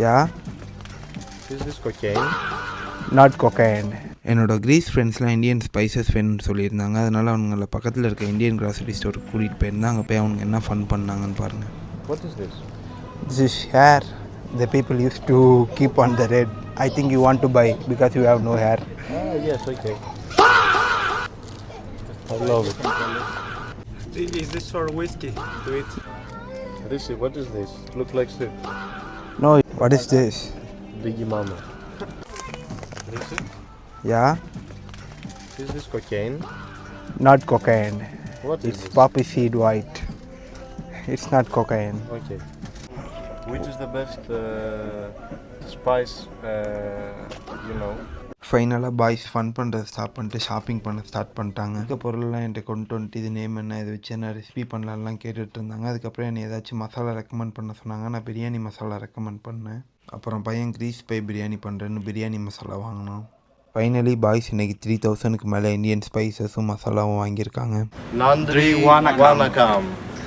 Yeah, Is this cocaine? not cocaine. என்னோட Greece ஃப்ரெண்ட்ஸ்லாம் Indian spices வேணும்னு சொல்லியிருந்தாங்க. அதனால் அவங்கள பக்கத்தில் இருக்க இந்தியன் கிராசரி ஸ்டோருக்கு கூட்டிகிட்டு போயிருந்தாங்க. அங்கே போய் அவங்க என்ன ஃபன் பண்ணாங்கன்னு பாருங்கள். What is this? This is hair the people used to keep on the red. I think you want to buy because you have no hair. Yes, okay. I love it. Is this for whiskey? Do it. Rishi, what is this? Look like soup. No, what is this? Biggie Mama. Rishi, Yeah, is this cocaine? not cocaine. What is It's this? poppy seed white. It's not cocaine. Okay. Which is the best spice, you know? ஃபைனலாக boys fun பண்ணுறது start பண்ணிட்டு shopping பண்ண start பண்ணிட்டாங்க. இருக்க பொருள்லாம் என்கிட்ட கொண்டு வந்துட்டு இது நேம் என்ன, இதை வச்சு என்ன ரெசிபி பண்ணலாம்லாம் கேட்டுட்டு இருந்தாங்க. அதுக்கப்புறம் என்னை ஏதாச்சும் மசாலா ரெக்கமெண்ட் பண்ண சொன்னாங்க. நான் பிரியாணி மசாலா ரெக்கமெண்ட் பண்ணேன். அப்புறம் பையன் கிரீஸ் போய் பிரியாணி பண்ணுறேன்னு பிரியாணி மசாலா வாங்கினோம். ஃபைனலி பாய்ஸ் இன்றைக்கி 3000க்கு மேலே இந்தியன் ஸ்பைசஸும் மசாலாவும் வாங்கியிருக்காங்க. Nandri Wanakam.